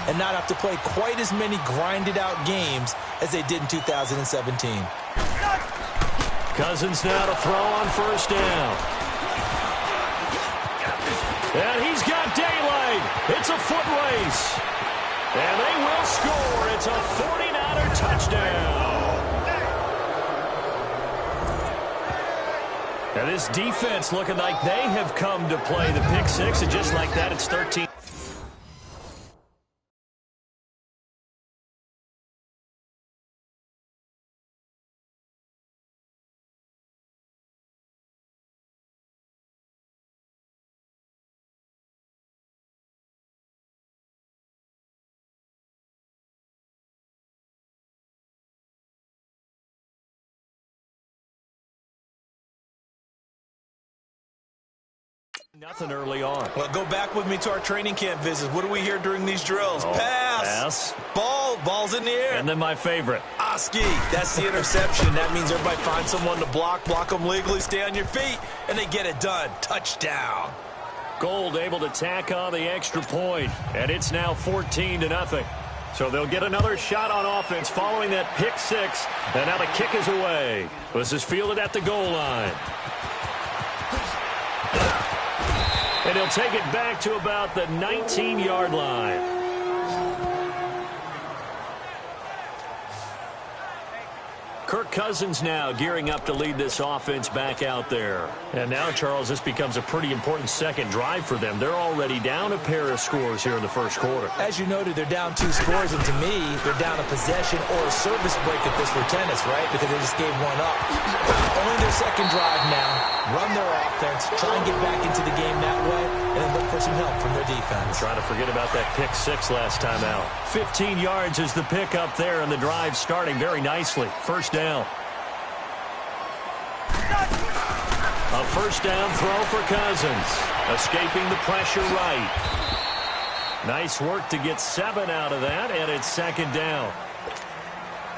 and not have to play quite as many grinded-out games as they did in 2017. Cousins now to throw on first down. And he's got daylight. It's a foot race. And they will score. It's a 49er touchdown. Now this defense looking like they have come to play the pick six, and just like that, it's 13. Nothing early on. Well, go back with me to our training camp visits. What do we hear during these drills? Pass. Ball's in the air. And then my favorite. Oski. That's the interception. That means everybody finds someone to block them legally, stay on your feet, and they get it done. Touchdown. Gold able to tack on the extra point, and it's now 14-0. So they'll get another shot on offense following that pick six, and now the kick is away. This is fielded at the goal line. And he'll take it back to about the 19-yard line. Kirk Cousins now gearing up to lead this offense back out there. And now, Charles, this becomes a pretty important second drive for them. They're already down a pair of scores here in the first quarter. As you noted, they're down 2 scores, and to me, they're down a possession or a service break if this were tennis, right? Because they just gave one up. Only their second drive now. Run their offense, try and get back into the game that way, and then look for some help from their defense. Trying to forget about that pick six last time out. 15 yards is the pick up there, and the drive starting very nicely. First down. A first down throw for Cousins. Escaping the pressure right. Nice work to get 7 out of that, and it's second down.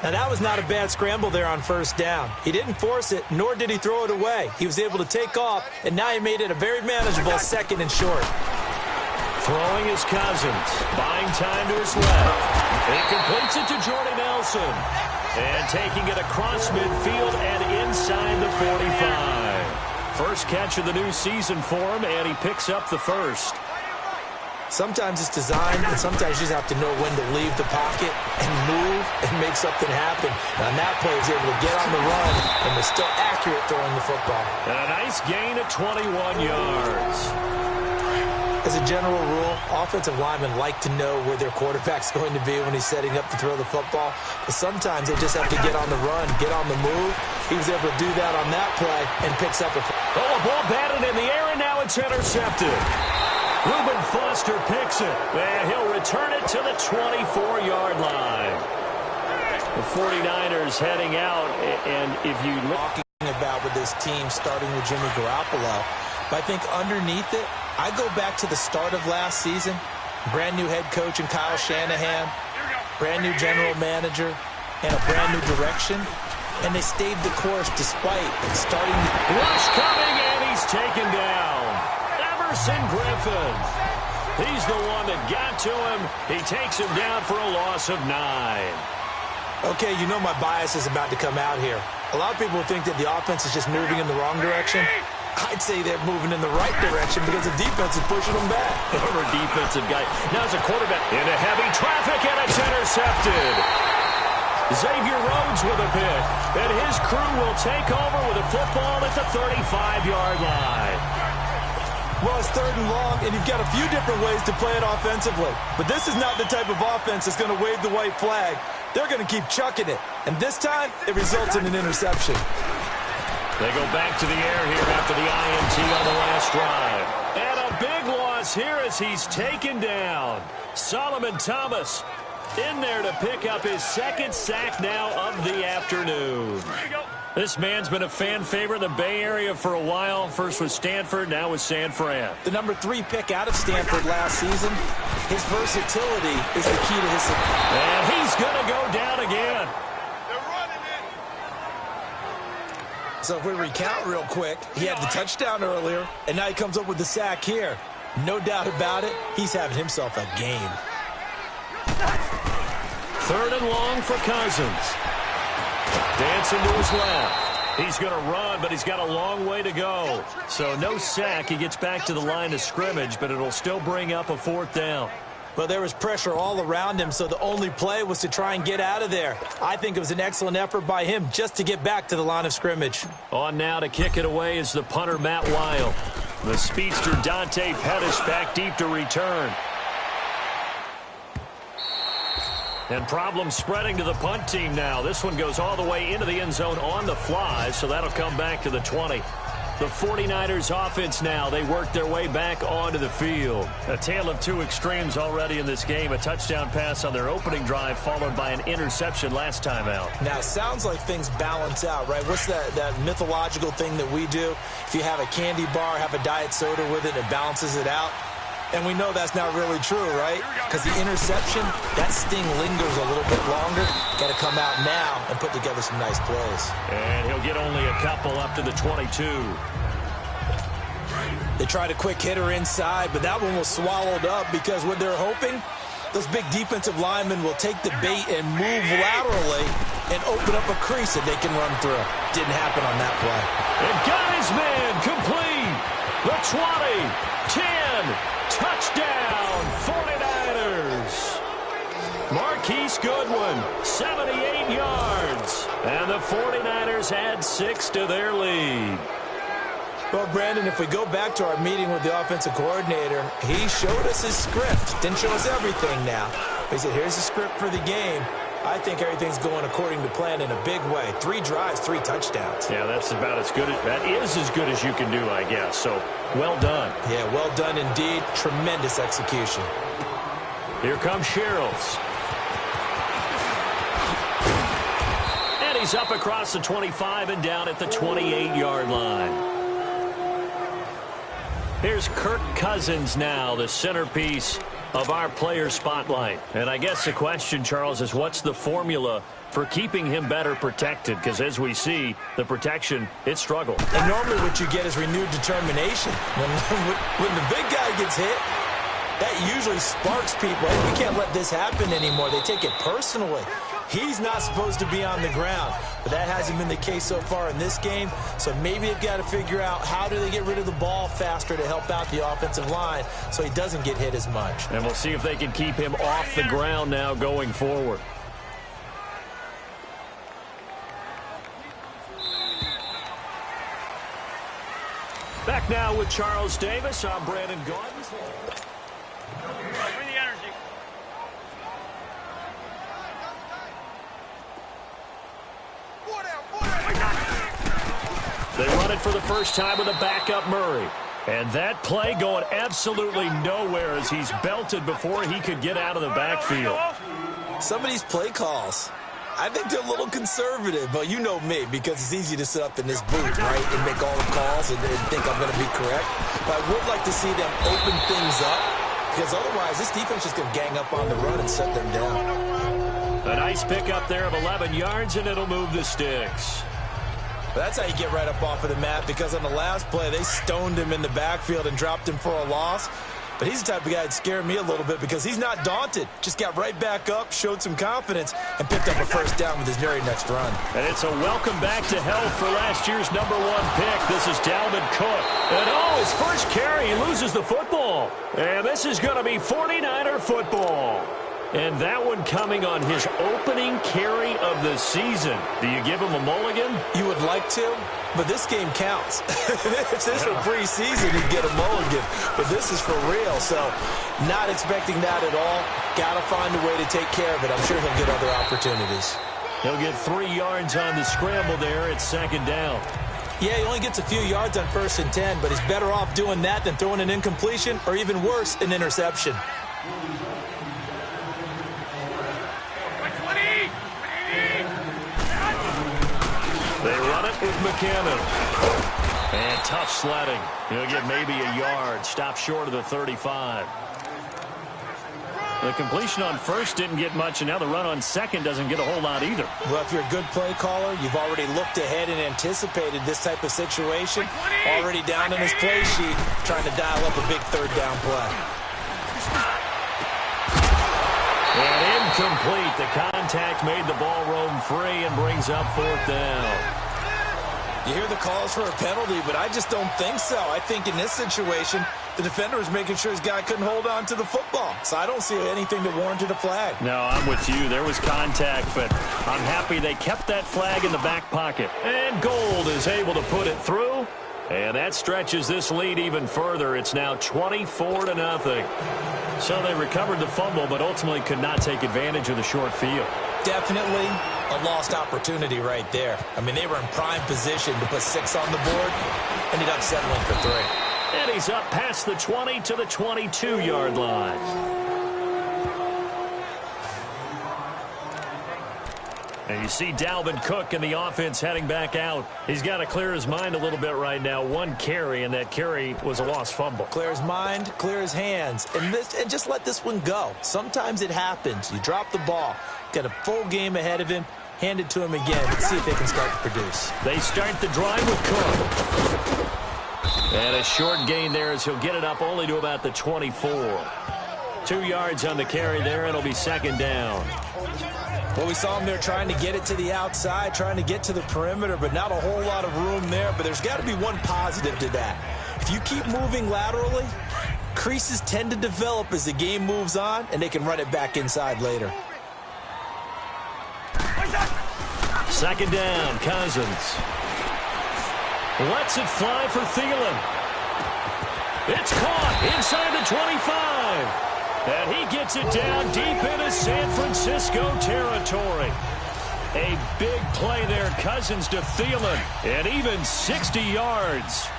Now, that was not a bad scramble there on first down. He didn't force it, nor did he throw it away. He was able to take off, and now he made it a very manageable second and short. Throwing is Cousins. Buying time to his left. He completes it to Jordy Nelson. And taking it across midfield and inside the 45. First catch of the new season for him, and he picks up the first. Sometimes it's designed, and sometimes you just have to know when to leave the pocket and move and make something happen. And on that play, he was able to get on the run and was still accurate throwing the football. And a nice gain of 21 yards. As a general rule, offensive linemen like to know where their quarterback's going to be when he's setting up to throw the football. But sometimes they just have to get on the run, get on the move. He was able to do that on that play and picks up a... Oh, a ball batted in the air, and now it's intercepted. Reuben Foster picks it, and he'll return it to the 24-yard line. The 49ers heading out, and if you look about with this team starting with Jimmy Garoppolo, but I think underneath it, I go back to the start of last season, brand new head coach in Kyle Shanahan, brand new general manager, and a brand new direction, and they stayed the course despite starting the... Rush coming, and he's taken down. Everson Griffin. He's the one that got to him. He takes him down for a loss of 9. Okay, you know my bias is about to come out here. A lot of people think that the offense is just moving in the wrong direction. I'd say they're moving in the right direction because the defense is pushing them back. Former defensive guy. Now as a quarterback into heavy traffic, and it's intercepted. Xavier Rhodes with a pick. And his crew will take over with a football at the 35-yard line. Well, it's 3rd and long, and you've got a few different ways to play it offensively. But this is not the type of offense that's going to wave the white flag. They're going to keep chucking it. And this time, it results in an interception. They go back to the air here after the INT on the last drive. And a big loss here as he's taken down. Solomon Thomas in there to pick up his 2nd sack now of the afternoon. This man's been a fan favorite in the Bay Area for a while. First with Stanford, now with San Fran. The number 3 pick out of Stanford last season. His versatility is the key to his... And he's going to go down again. So if we recount real quick, he had the touchdown earlier, and now he comes up with the sack here. No doubt about it, he's having himself a game. 3rd and long for Cousins. Dancing to his left. He's going to run, but he's got a long way to go. So no sack. He gets back to the line of scrimmage, but it'll still bring up a 4th down. Well, there was pressure all around him, so the only play was to try and get out of there. I think it was an excellent effort by him just to get back to the line of scrimmage. On now to kick it away is the punter, Matt Weil. The speedster, Dante Pettis, back deep to return. And problems spreading to the punt team now. This one goes all the way into the end zone on the fly, so that'll come back to the 20. The 49ers offense now, they work their way back onto the field. A tale of two extremes already in this game. A touchdown pass on their opening drive followed by an interception last time out. Now, it sounds like things balance out, right? What's that mythological thing that we do? If you have a candy bar, have a diet soda with it, it balances it out. And we know that's not really true, right? Because the interception, that sting lingers a little bit longer. Got to come out now and put together some nice plays. And he'll get only a couple up to the 22. They tried a quick hitter inside, but that one was swallowed up because what they're hoping, those big defensive linemen will take the bait and move laterally and open up a crease that they can run through. Didn't happen on that play. And got his man complete. The 20, 10. Touchdown, 49ers. Marquise Goodwin, 78 yards. And the 49ers add 6 to their lead. Well, Brandon, if we go back to our meeting with the offensive coordinator, he showed us his script. Didn't show us everything now. He said, here's the script for the game. I think everything's going according to plan in a big way. 3 drives, 3 touchdowns. Yeah, that's about as good. That is as good as you can do, I guess. So, well done. Yeah, well done indeed. Tremendous execution. Here comes Sherrills. And he's up across the 25 and down at the 28-yard line. Here's Kirk Cousins now, the centerpiece of our player spotlight. And I guess the question, Charles, is what's the formula for keeping him better protected? Because as we see, the protection, it struggled. And normally what you get is renewed determination. When the big guy gets hit, that usually sparks people. We can't let this happen anymore. They take it personally. He's not supposed to be on the ground, but that hasn't been the case so far in this game. So maybe they've got to figure out how do they get rid of the ball faster to help out the offensive line so he doesn't get hit as much. And we'll see if they can keep him off the ground now going forward. Back now with Charles Davis. I'm Brandon Gordon. They run it for the first time with a backup Murray. And that play going absolutely nowhere as he's belted before he could get out of the backfield. Some of these play calls, I think they're a little conservative, but you know me, because it's easy to sit up in this booth, right, and make all the calls and think I'm going to be correct. But I would like to see them open things up, because otherwise this defense is going to gang up on the run and shut them down. A nice pickup there of 11 yards, and it'll move the sticks. But that's how you get right up off of the mat, because on the last play, they stoned him in the backfield and dropped him for a loss. But he's the type of guy that scared me a little bit because he's not daunted. Just got right back up, showed some confidence, and picked up a first down with his very next run. And it's a welcome back to health for last year's #1 pick. This is Dalvin Cook. And his first carry, he loses the football. And this is going to be 49er football. And that one coming on his opening carry of the season. Do you give him a mulligan? You would like to, but this game counts. If this were preseason, he'd get a mulligan. But this is for real, so not expecting that at all. Got to find a way to take care of it. I'm sure he'll get other opportunities. He'll get 3 yards on the scramble there at second down. Yeah, he only gets a few yards on 1st and 10, but he's better off doing that than throwing an incompletion or even worse, an interception. They run it with McKinnon. And tough sledding. He'll get maybe a yard. Stop short of the 35. The completion on first didn't get much, and now the run on second doesn't get a whole lot either. Well, if you're a good play caller, you've already looked ahead and anticipated this type of situation. Already down in his play sheet, trying to dial up a big 3rd down play. And Incomplete. The contact made the ball roam free and brings up 4th down. You hear the calls for a penalty, but I just don't think so. I think in this situation, the defender was making sure his guy couldn't hold on to the football. So I don't see anything that warranted a flag. No, I'm with you. There was contact, but I'm happy they kept that flag in the back pocket. And Gold is able to put it through. And that stretches this lead even further. It's now 24-0. So they recovered the fumble, but ultimately could not take advantage of the short field. Definitely a lost opportunity right there. I mean, they were in prime position to put 6 on the board. Ended up settling for 3. And he's up past the 20 to the 22-yard line. And you see Dalvin Cook in the offense heading back out. He's got to clear his mind a little bit right now. 1 carry, and that carry was a lost fumble. Clear his mind, clear his hands, and just let this one go. Sometimes it happens. You drop the ball, got a full game ahead of him, hand it to him again, see if they can start to produce. They start the drive with Cook. And a short gain there as he'll get it up only to about the 24. 2 yards on the carry there. It'll be 2nd down. Well, we saw him there trying to get it to the outside, trying to get to the perimeter, but not a whole lot of room there. But there's got to be one positive to that. If you keep moving laterally, creases tend to develop as the game moves on, and they can run it back inside later. 2nd down, Cousins. Lets it fly for Thielen. It's caught inside the 25. And he gets it down deep into San Francisco territory. A big play there, Cousins to Thielen. And even 60 yards.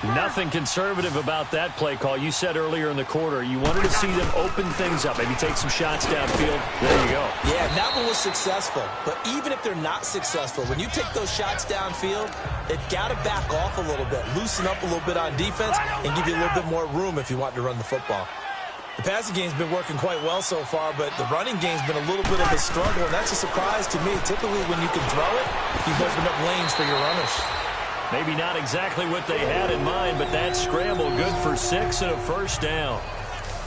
Nothing conservative about that play call. You said earlier in the quarter you wanted to see them open things up, maybe take some shots downfield. There you go. Yeah, that one was successful. But even if they're not successful, when you take those shots downfield, they've got to back off a little bit, loosen up a little bit on defense, and give you a little bit more room if you want to run the football. The passing game's been working quite well so far, but the running game's been a little bit of a struggle, and that's a surprise to me. Typically, when you can throw it, you've opened up lanes for your runners. Maybe not exactly what they had in mind, but that scramble good for 6 and a 1st down.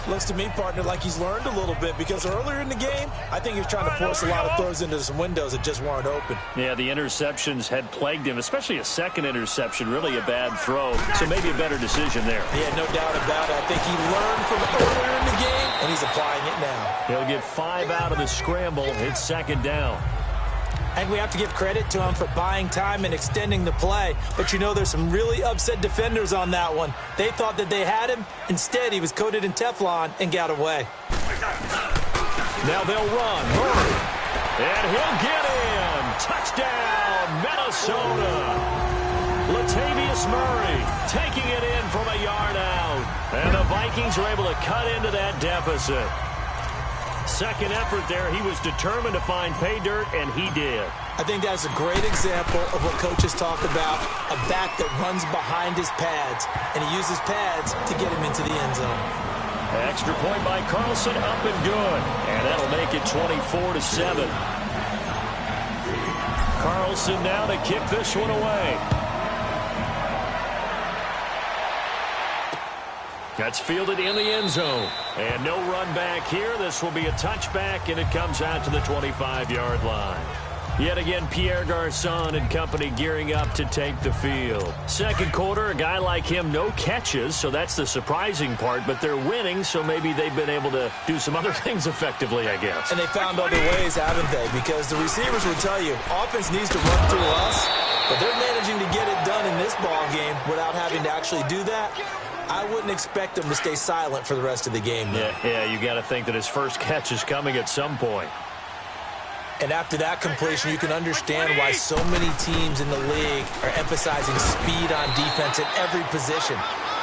Looks to me, partner, like he's learned a little bit, because earlier in the game, I think he was trying to force a lot of throws into some windows that just weren't open. Yeah, the interceptions had plagued him, especially a second interception, really a bad throw. So maybe a better decision there. Yeah, no doubt about it. I think he learned from earlier in the game, and he's applying it now. He'll get 5 out of the scramble. It's 2nd down. I think we have to give credit to him for buying time and extending the play. But, you know, there's some really upset defenders on that one. They thought that they had him. Instead, he was coated in Teflon and got away. Now they'll run. Murray. And he'll get in. Touchdown, Minnesota. Latavius Murray taking it in from a yard out. And the Vikings are able to cut into that deficit. Second effort there, he was determined to find pay dirt, and he did. I think that's a great example of what coaches talk about, a back that runs behind his pads, and he uses pads to get him into the end zone. Extra point by Carlson, up and good. And that'll make it 24-7. Carlson now to kick this one away. That's fielded in the end zone. And no run back here. This will be a touchback, and it comes out to the 25-yard line. Yet again, Pierre Garçon and company gearing up to take the field. Second quarter, a guy like him, no catches, so that's the surprising part. But they're winning, so maybe they've been able to do some other things effectively, I guess. And they found other ways, haven't they? Because the receivers will tell you, offense needs to run through us, but they're managing to get it done in this ball game without having to actually do that. I wouldn't expect him to stay silent for the rest of the game. Yeah, you got to think that his first catch is coming at some point. And after that completion, you can understand why so many teams in the league are emphasizing speed on defense at every position.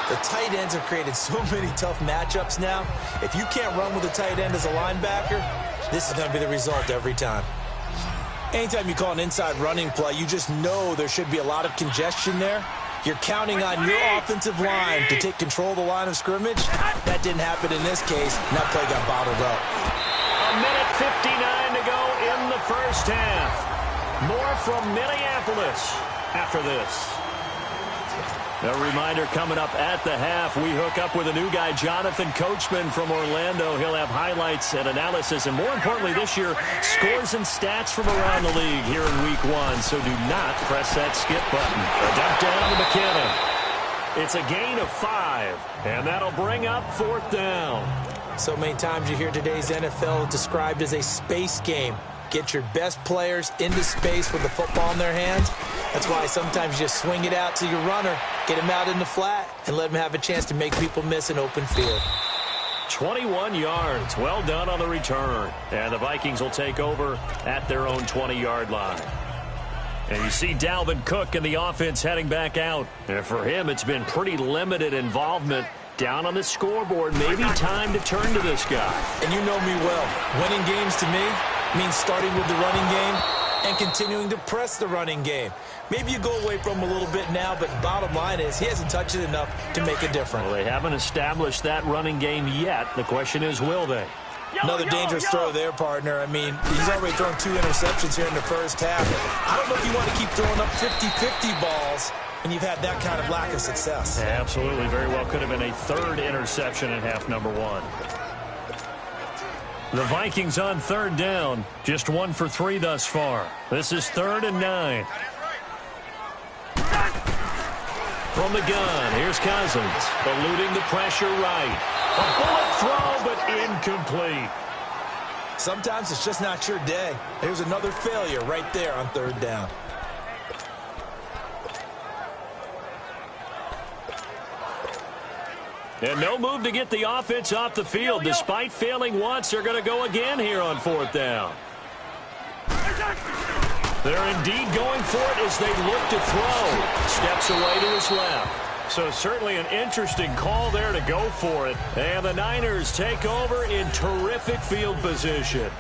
The tight ends have created so many tough matchups now. If you can't run with a tight end as a linebacker, this is going to be the result every time. Anytime you call an inside running play, you just know there should be a lot of congestion there. You're counting on your offensive line to take control of the line of scrimmage. That didn't happen in this case, and that play got bottled up. A minute 59 to go in the first half. More from Minneapolis after this. A reminder coming up at the half, we hook up with a new guy, Jonathan Coachman from Orlando. He'll have highlights and analysis, and more importantly this year, scores and stats from around the league here in Week 1. So do not press that skip button. A dump down to McKinnon. It's a gain of 5, and that'll bring up 4th down. So many times you hear today's NFL described as a space game. Get your best players into space with the football in their hands. That's why sometimes you just swing it out to your runner, get him out in the flat, and let him have a chance to make people miss an open field. 21 yards. Well done on the return. And the Vikings will take over at their own 20-yard line. And you see Dalvin Cook in the offense heading back out. And for him, it's been pretty limited involvement. Down on the scoreboard, maybe time to turn to this guy. And you know me well. Winning games to me means starting with the running game and continuing to press the running game. Maybe you go away from him a little bit now, but bottom line is he hasn't touched it enough to make a difference. Well, they haven't established that running game yet. The question is, will they? Another dangerous throw there, partner. I mean, he's already thrown 2 interceptions here in the first half. I don't know if you want to keep throwing up 50-50 balls when you've had that kind of lack of success. Absolutely. Very well could have been a 3rd interception in half number 1. The Vikings on 3rd down. Just 1 for 3 thus far. This is 3rd and 9. From the gun, here's Cousins, eluding the pressure right. A bullet throw, but incomplete. Sometimes it's just not your day. Here's another failure right there on 3rd down. And no move to get the offense off the field. Despite failing once, they're going to go again here on 4th down. They're indeed going for it as they look to throw. Steps away to his left. So certainly an interesting call there to go for it. And the Niners take over in terrific field position.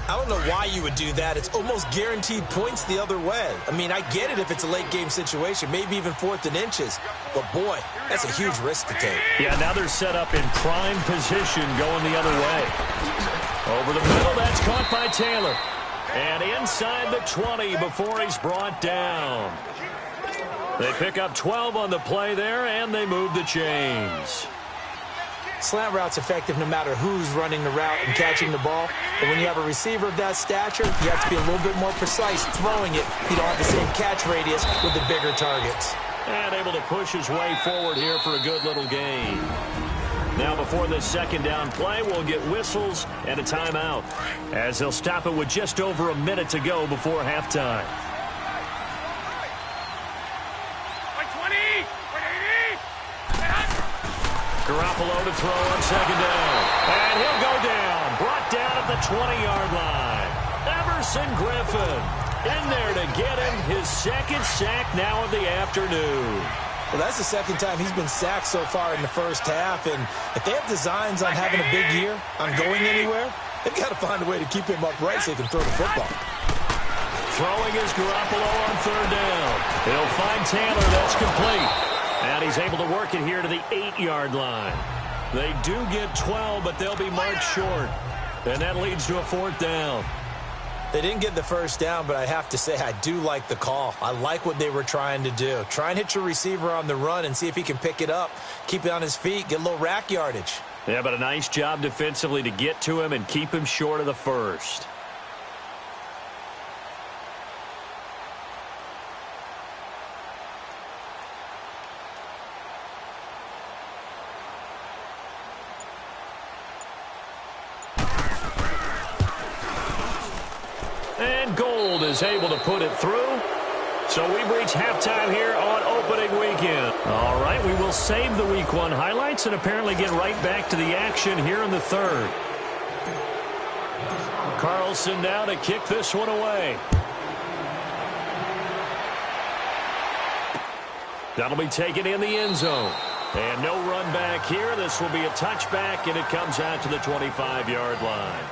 I don't know why you would do that. It's almost guaranteed points the other way. I mean, I get it if it's a late game situation, maybe even 4th and inches. But, boy, that's a huge risk to take. Yeah, now they're set up in prime position going the other way. Over the middle, that's caught by Taylor. And inside the 20 before he's brought down. They pick up 12 on the play there, and they move the chains. Slant route's effective no matter who's running the route and catching the ball. But when you have a receiver of that stature, you have to be a little bit more precise throwing it. You don't have the same catch radius with the bigger targets. And able to push his way forward here for a good little gain. Now before this 2nd down play, we'll get whistles and a timeout, as they'll stop it with just over a minute to go before halftime. Garoppolo to throw on 2nd down. And he'll go down. Brought down at the 20-yard line. Everson Griffin in there to get him his 2nd sack now of the afternoon. Well, that's the 2nd time he's been sacked so far in the first half. And if they have designs on having a big year, on going anywhere, they've got to find a way to keep him upright so he can throw the football. Throwing is Garoppolo on 3rd down. He'll find Taylor. That's complete. And he's able to work it here to the 8-yard line. They do get 12, but they'll be marked short. And that leads to a 4th down. They didn't get the first down, but I have to say I do like the call. I like what they were trying to do. Try and hit your receiver on the run and see if he can pick it up. Keep it on his feet, get a little rack yardage. Yeah, but a nice job defensively to get to him and keep him short of the first. And Gold is able to put it through. So we've reached halftime here on opening weekend. All right, we will save the Week 1 highlights and apparently get right back to the action here in the 3rd. Carlson now to kick this one away. That'll be taken in the end zone. And no run back here. This will be a touchback, and it comes out to the 25-yard line.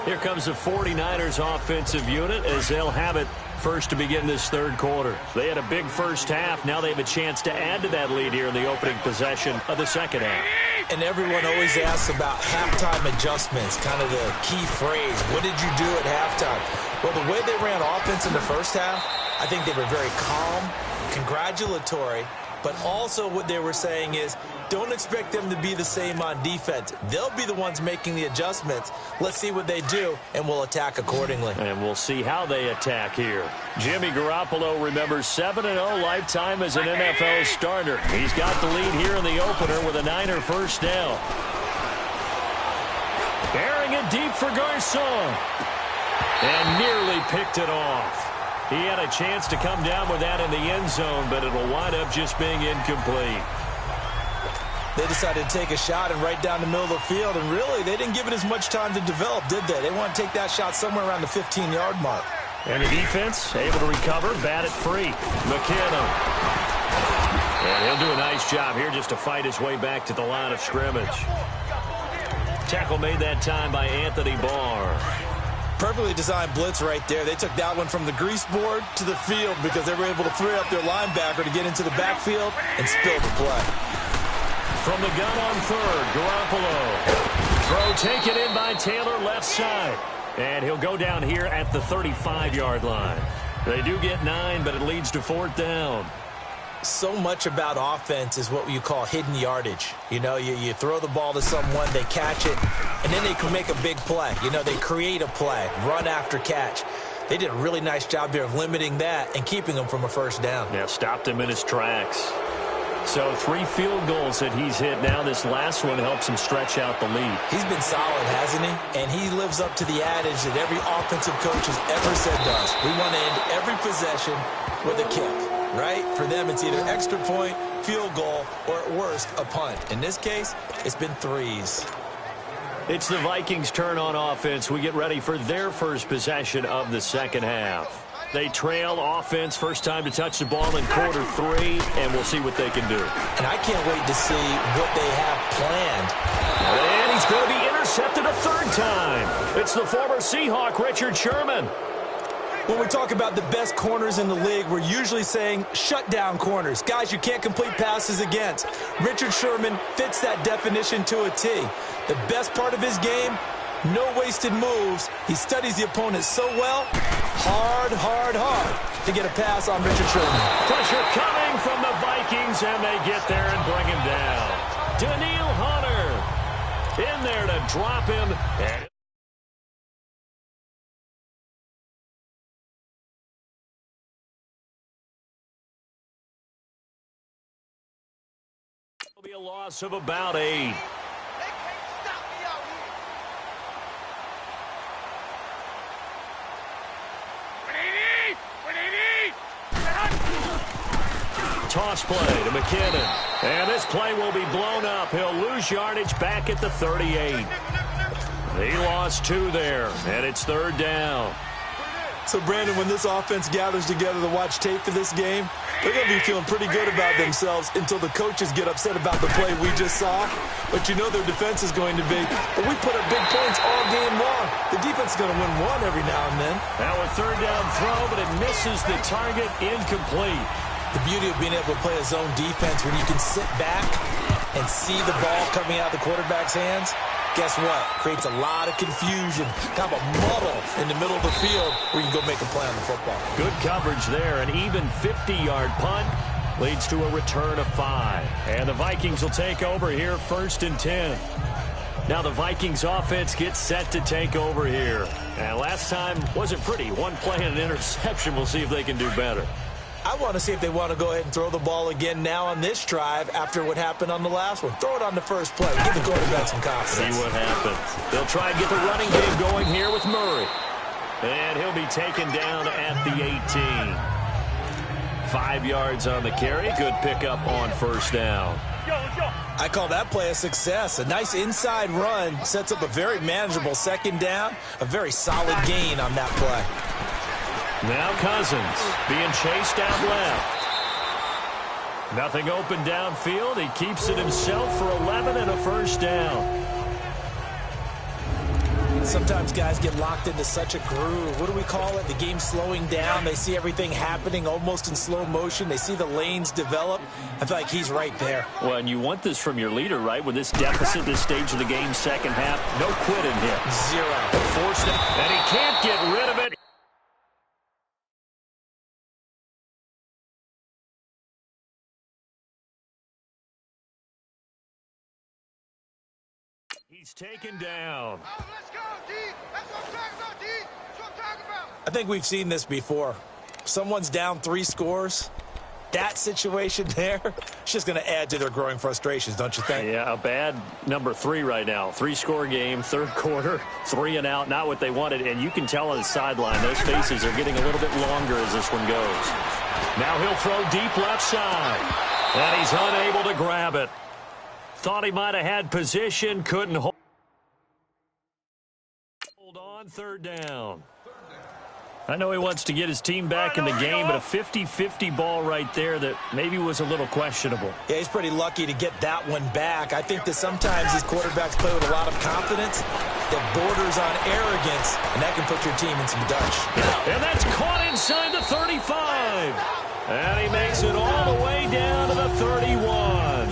Here comes the 49ers offensive unit as they'll have it first to begin this 3rd quarter. They had a big first half. Now they have a chance to add to that lead here in the opening possession of the 2nd half. And everyone always asks about halftime adjustments, kind of the key phrase. What did you do at halftime? Well, the way they ran offense in the first half, I think they were very calm, congratulatory, But also what they were saying is, don't expect them to be the same on defense. They'll be the ones making the adjustments. Let's see what they do, and we'll attack accordingly. And we'll see how they attack here. Jimmy Garoppolo remembers 7-0 lifetime as an NFL starter. He's got the lead here in the opener with a Niner first down. Airing it deep for Garcon. And nearly picked it off. He had a chance to come down with that in the end zone, but it'll wind up just being incomplete. They decided to take a shot and right down the middle of the field, and really, they didn't give it as much time to develop, did they? They want to take that shot somewhere around the 15-yard mark. And the defense able to recover, bat it free. McKinnon. And he'll do a nice job here just to fight his way back to the line of scrimmage. Tackle made that time by Anthony Barr. Perfectly designed blitz right there. They took that one from the grease board to the field because they were able to free up their linebacker to get into the backfield and spill the play. From the gun on third, Garoppolo. Throw taken in by Taylor left side. And he'll go down here at the 35-yard line. They do get 9, but it leads to fourth down. So much about offense is what you call hidden yardage. You know, you throw the ball to someone, they catch it, and then they can make a big play. You know, they create a play, run after catch. They did a really nice job there of limiting that and keeping him from a first down. Yeah, stopped him in his tracks. So 3 field goals that he's hit now. This last one helps him stretch out the lead. He's been solid, hasn't he? And he lives up to the adage that every offensive coach has ever said to us. We want to end every possession with a kick. Right? For them, it's either extra point, field goal, or at worst, a punt. In this case, it's been 3s. It's the Vikings' turn on offense. We get ready for their first possession of the second half. They trail offense, first time to touch the ball in quarter 3, and we'll see what they can do. And I can't wait to see what they have planned. And he's going to be intercepted a third time. It's the former Seahawk, Richard Sherman. When we talk about the best corners in the league, we're usually saying shutdown corners, guys you can't complete passes against. Richard Sherman fits that definition to a T. The best part of his game, no wasted moves. He studies the opponent so well, hard to get a pass on Richard Sherman. Pressure coming from the Vikings, and they get there and bring him down. Daniil Hunter in there to drop him. And it'll be a loss of about 8. Toss play to McKinnon. And this play will be blown up. He'll lose yardage back at the 38. He lost 2 there, and it's third down. So, Brandon, when this offense gathers together to watch tape for this game, they're going to be feeling pretty good about themselves until the coaches get upset about the play we just saw. But you know their defense is going to be, but we put up big points all game long. The defense is going to win one every now and then. Now a third down throw, but it misses the target, incomplete. The beauty of being able to play a zone defense when you can sit back and see the ball coming out of the quarterback's hands, guess what? Creates a lot of confusion, kind of a muddle in the middle of the field where you can go make a play on the football. Good coverage there. An even 50-yard punt leads to a return of 5. And the Vikings will take over here, 1st and 10. Now the Vikings offense gets set to take over here. And last time wasn't pretty. One play and an interception. We'll see if they can do better. I want to see if they want to go ahead and throw the ball again now on this drive after what happened on the last one. Throw it on the first play. Give the quarterback some confidence. See what happens. They'll try and get the running game going here with Murray. And he'll be taken down at the 18. 5 yards on the carry. Good pickup on first down. I call that play a success. A nice inside run sets up a very manageable second down. A very solid gain on that play. Now Cousins being chased out left. Nothing open downfield. He keeps it himself for 11 and a first down. Sometimes guys get locked into such a groove. What do we call it? The game slowing down. They see everything happening almost in slow motion. They see the lanes develop. I feel like he's right there. Well, and you want this from your leader, right? With this deficit, this stage of the game, second half, no quitting here. 0. Forced it, and he can't get rid of it. He's taken down. Oh, let's go, D. That's what I'm talking about, D. That's what I'm talking about. I think we've seen this before. Someone's down 3 scores. That situation there, it's just going to add to their growing frustrations, don't you think? Yeah, a bad number 3 right now. 3-score game, third quarter, 3 and out, not what they wanted. And you can tell on the sideline, those faces are getting a little bit longer as this one goes. Now he'll throw deep left side. And he's unable to grab it. Thought he might have had position, couldn't hold on third down. I know he wants to get his team back in the game, but a 50-50 ball right there that maybe was a little questionable. Yeah, he's pretty lucky to get that one back. I think that sometimes these quarterbacks play with a lot of confidence that borders on arrogance, and that can put your team in some Dutch. And that's caught inside the 35. And he makes it all the way down to the 31.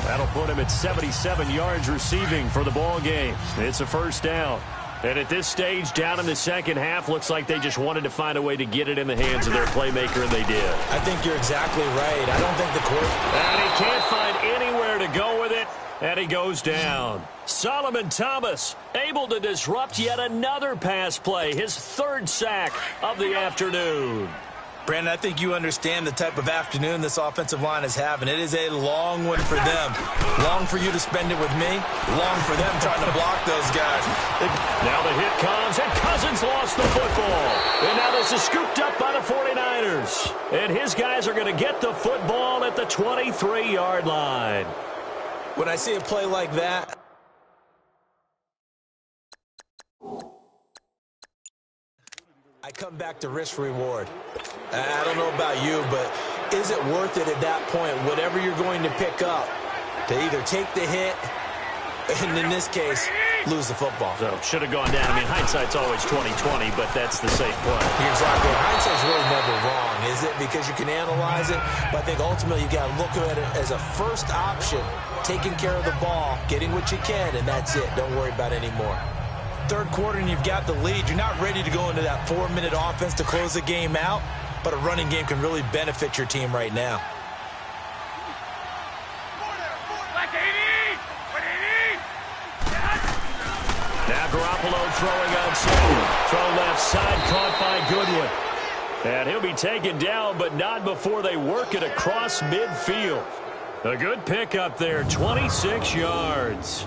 That'll put him at 77 yards receiving for the ball game. It's a first down. And at this stage, down in the second half, looks like they just wanted to find a way to get it in the hands of their playmaker, and they did. I think you're exactly right. I don't think the And he can't find anywhere to go with it, and he goes down. Solomon Thomas able to disrupt yet another pass play, his 3rd sack of the afternoon. Brandon, I think you understand the type of afternoon this offensive line is having. It is a long one for them. Long for you to spend it with me. Long for them trying to block those guys. Now the hit comes, and Cousins lost the football. And now this is scooped up by the 49ers. And his guys are going to get the football at the 23-yard line. When I see a play like that, I come back to risk-reward. I don't know about you, but is it worth it at that point, whatever you're going to pick up, to either take the hit, and in this case, lose the football? So should have gone down. I mean, hindsight's always 20/20, but that's the safe play. Exactly. Hindsight's really never wrong, is it? Because you can analyze it, but I think ultimately you got to look at it as a first option, taking care of the ball, getting what you can, and that's it. Don't worry about it anymore. Third quarter and you've got the lead. You're not ready to go into that 4-minute offense to close the game out, but a running game can really benefit your team right now. Now Garoppolo throwing outside. Throw left side, caught by Goodwin. And he'll be taken down, but not before they work it across midfield. A good pickup there, 26 yards.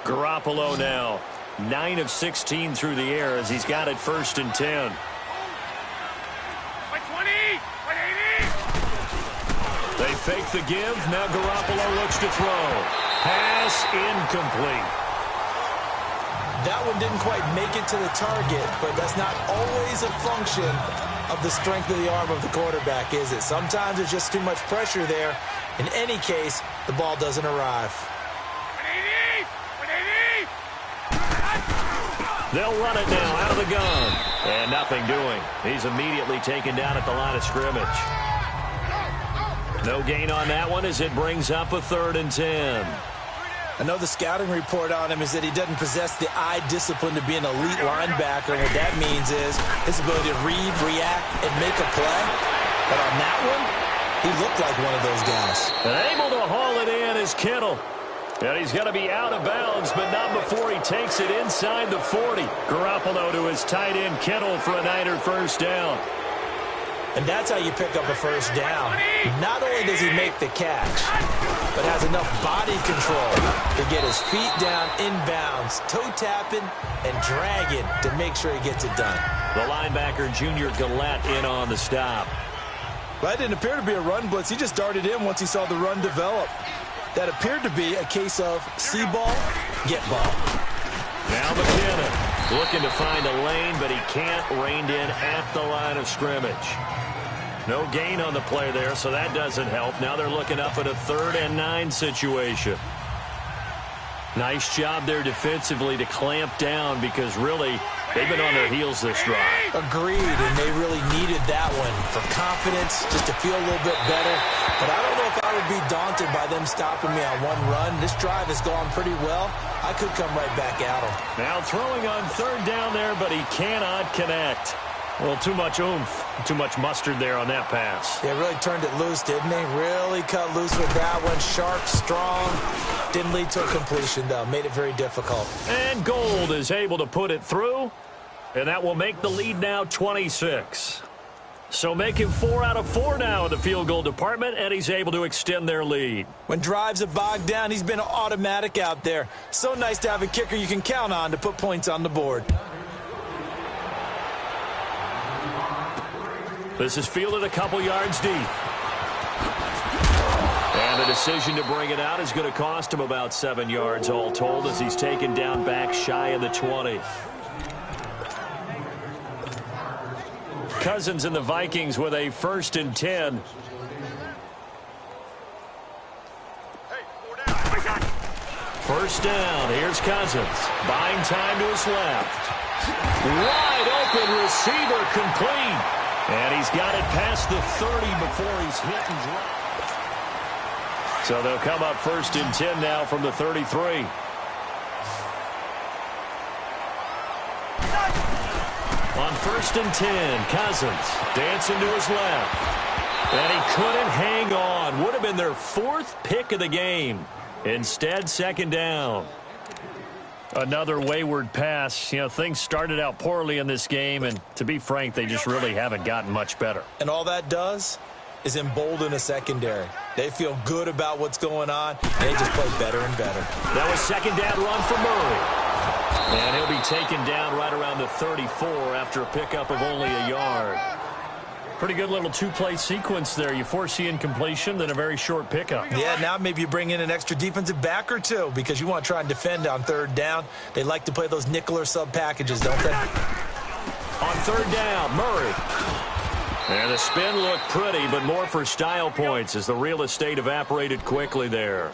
Garoppolo now, 9 of 16 through the air as he's got it 1st and 10. They fake the give. Now Garoppolo looks to throw. Pass incomplete. That one didn't quite make it to the target, but that's not always a function of the strength of the arm of the quarterback, is it? Sometimes there's just too much pressure there. In any case, the ball doesn't arrive. They'll run it now out of the gun. And nothing doing. He's immediately taken down at the line of scrimmage. No gain on that one as it brings up a 3rd and 10. I know the scouting report on him is that he doesn't possess the eye discipline to be an elite linebacker. And what that means is his ability to read, react, and make a play. But on that one, he looked like one of those guys. And able to haul it in is Kittle. And he's going to be out of bounds, but not before he takes it inside the 40. Garoppolo to his tight end, Kittle, for a Niner 1st down. And that's how you pick up a 1st down. Not only does he make the catch, but has enough body control to get his feet down inbounds, toe-tapping and dragging to make sure he gets it done. The linebacker, Junior Gillette, in on the stop. Well, that didn't appear to be a run blitz. He just darted in once he saw the run develop. That appeared to be a case of see ball, get ball. Now McKinnon looking to find a lane, but he can't, reined in at the line of scrimmage. No gain on the play there, so that doesn't help. Now they're looking up at a 3rd and 9 situation. Nice job there defensively to clamp down because really they've been on their heels this drive. Agreed, and they really needed needed that one for confidence, just to feel a little bit better. But I don't know if I would be daunted by them stopping me on one run. This drive has gone pretty well. I could come right back at them. Now throwing on third down there, but he cannot connect. Well, too much oomph, too much mustard there on that pass. They really turned it loose, didn't they? Really cut loose with that one. Sharp, strong. Didn't lead to a completion, though. Made it very difficult. And Gold is able to put it through, and that will make the lead now 26. So making 4 out of 4 now in the field goal department, and he's able to extend their lead. When drives are bogged down, he's been automatic out there. So nice to have a kicker you can count on to put points on the board. This is fielded a couple yards deep. And the decision to bring it out is going to cost him about 7 yards all told as he's taken down back shy of the 20. Cousins and the Vikings with a 1st and 10. First down. Here's Cousins. Buying time to his left. Wide open receiver complete. And he's got it past the 30 before he's hit and dropped. So they'll come up 1st and 10 now from the 33. On 1st and 10, Cousins dancing to his left. And he couldn't hang on. Would have been their 4th pick of the game. Instead, 2nd down. Another wayward pass. You know, things started out poorly in this game, and to be frank, they just really haven't gotten much better. And all that does is embolden a secondary. They feel good about what's going on, and they just play better and better. That was 2nd down run for Murray. And he'll be taken down right around the 34 after a pickup of only a yard. Pretty good little 2-play sequence there. You force the incompletion, then a very short pickup. Yeah, now maybe you bring in an extra defensive back or two because you want to try and defend on 3rd down. They like to play those nickel or sub packages, don't they? On 3rd down, Murray. And the spin looked pretty, but more for style points as the real estate evaporated quickly there.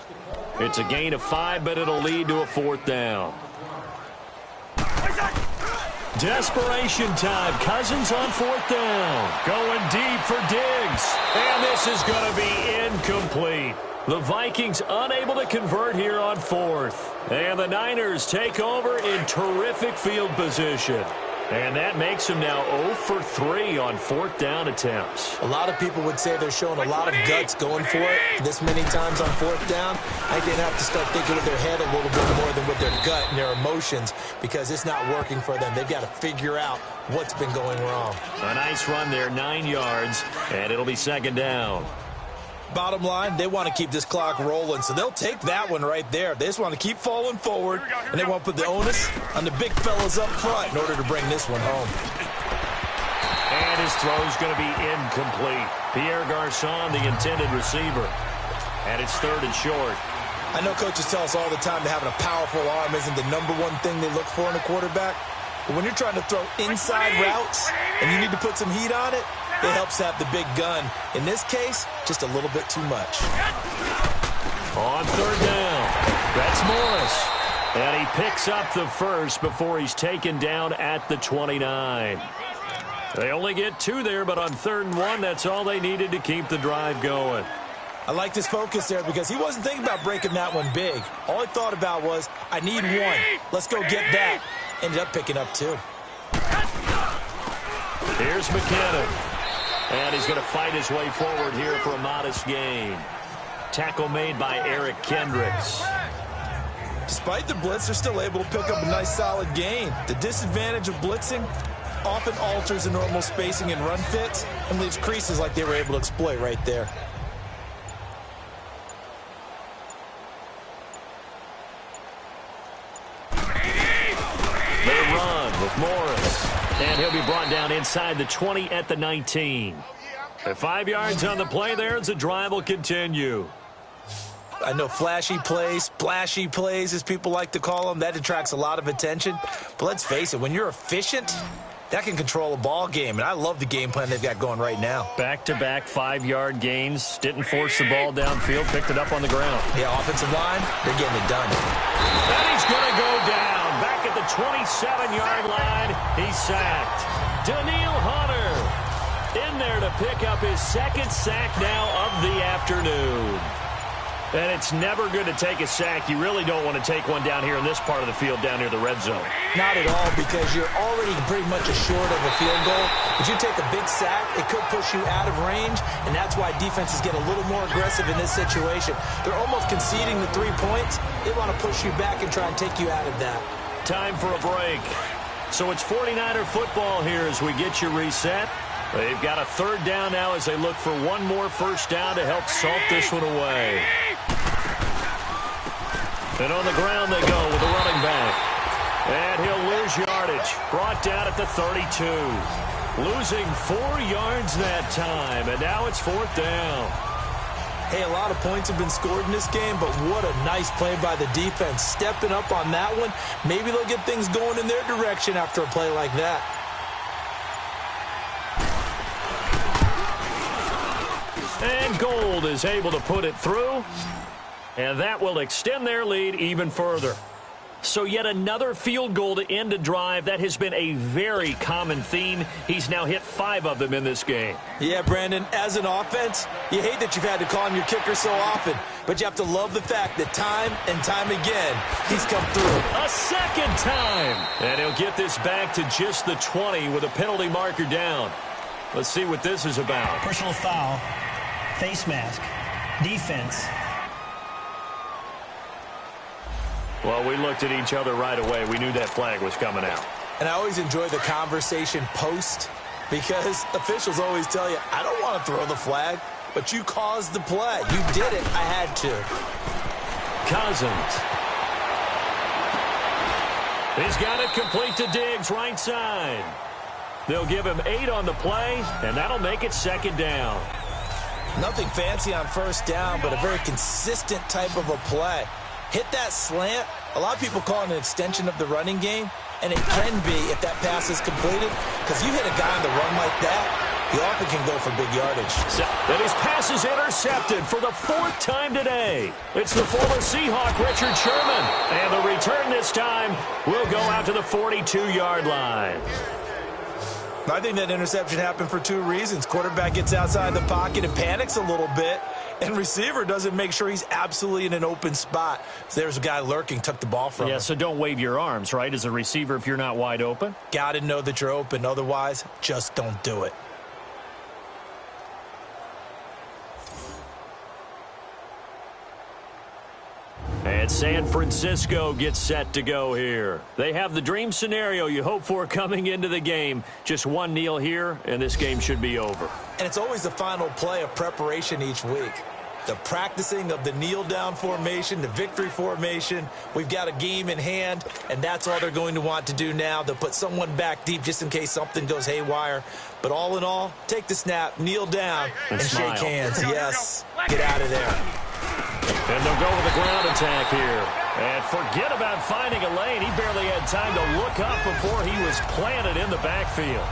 It's a gain of 5, but it'll lead to a 4th down. Desperation time. Cousins on 4th down. Going deep for Diggs. And this is going to be incomplete. The Vikings unable to convert here on 4th. And the Niners take over in terrific field position. And that makes them now 0 for 3 on 4th down attempts. A lot of people would say they're showing a lot of guts going for it this many times on 4th down. I think they'd have to start thinking with their head a little bit more than with their gut and their emotions because it's not working for them. They've got to figure out what's been going wrong. A nice run there, 9 yards, and it'll be 2nd down. Bottom line, they want to keep this clock rolling, so they'll take that one right there. They just want to keep falling forward, and they want to put the onus on the big fellas up front in order to bring this one home. And his throw's going to be incomplete. Pierre Garçon, the intended receiver. And it's 3rd and short. I know coaches tell us all the time that having a powerful arm isn't the #1 thing they look for in a quarterback. But when you're trying to throw inside routes and you need to put some heat on it, it helps to have the big gun. In this case, just a little bit too much. On 3rd down, that's Morris. And he picks up the 1st before he's taken down at the 29. They only get 2 there, but on 3rd and 1, that's all they needed to keep the drive going. I like his focus there because he wasn't thinking about breaking that one big. All he thought about was, I need 1. Let's go get that. Ended up picking up 2. Here's McKinnon. And he's going to fight his way forward here for a modest gain. Tackle made by Eric Kendricks. Despite the blitz, they're still able to pick up a nice solid gain. The disadvantage of blitzing often alters the normal spacing and run fits and leaves creases like they were able to exploit right there. They run with Morris. And he'll be brought down inside the 20 at the 19. 5 yards on the play there as the drive will continue. I know flashy plays, splashy plays, as people like to call them, that attracts a lot of attention. But let's face it, when you're efficient, that can control a ball game. And I love the game plan they've got going right now. Back-to-back 5-yard gains. Didn't force the ball downfield. Picked it up on the ground. Yeah, offensive line, they're getting it done. And he's going to go down. Back at the 27-yard line. He's sacked. Daniil Hunter in there to pick up his second sack now of the afternoon. And it's never good to take a sack. You really don't want to take one down here in this part of the field down near the red zone. Not at all, because you're already pretty much assured of a field goal. But you take a big sack, it could push you out of range, and that's why defenses get a little more aggressive in this situation. They're almost conceding the 3 points. They want to push you back and try and take you out of that. Time for a break. So it's 49er football here as we get you reset. They've got a third down now as they look for one more first down to help salt this one away. And on the ground they go with the running back. And he'll lose yardage. Brought down at the 32. Losing 4 yards that time. And now it's fourth down. Hey, a lot of points have been scored in this game, but what a nice play by the defense. Stepping up on that one. Maybe they'll get things going in their direction after a play like that. And Gold is able to put it through. And that will extend their lead even further. So yet another field goal to end a drive. That has been a very common theme. He's now hit 5 of them in this game. Yeah, Brandon, as an offense, you hate that you've had to call on your kicker so often. But you have to love the fact that time and time again, he's come through. A second time. And he'll get this back to just the 20 with a penalty marker down. Let's see what this is about. Personal foul, face mask, defense. Well, we looked at each other right away. We knew that flag was coming out. And I always enjoy the conversation post because officials always tell you, I don't want to throw the flag, but you caused the play. You did it. I had to. Cousins. He's got it complete to Diggs, right side. They'll give him 8 on the play, and that'll make it second down. Nothing fancy on first down, but a very consistent type of a play. Hit that slant. A lot of people call it an extension of the running game, and it can be if that pass is completed, because you hit a guy on the run like that, he often can go for big yardage. And his pass is intercepted for the 4th time today. It's the former Seahawk, Richard Sherman, and the return this time will go out to the 42-yard line. I think that interception happened for 2 reasons. Quarterback gets outside the pocket and panics a little bit, and receiver doesn't make sure he's absolutely in an open spot. So there's a guy lurking, took the ball from him. Yeah, so don't wave your arms, right, as a receiver if you're not wide open? Got to know that you're open. Otherwise, just don't do it. And San Francisco gets set to go here. They have the dream scenario you hope for coming into the game. Just one kneel here, and this game should be over. And it's always the final play of preparation each week. The practicing of the kneel-down formation, the victory formation. We've got a game in hand, and that's all they're going to want to do now. They'll put someone back deep just in case something goes haywire. But all in all, take the snap, kneel down, and shake hands. Yes, get out of there. And they'll go with the ground attack here. And forget about finding a lane. He barely had time to look up before he was planted in the backfield.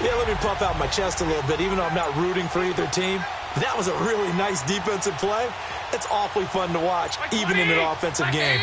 Yeah, let me puff out my chest a little bit, even though I'm not rooting for either team. That was a really nice defensive play. It's awfully fun to watch, even in an offensive game.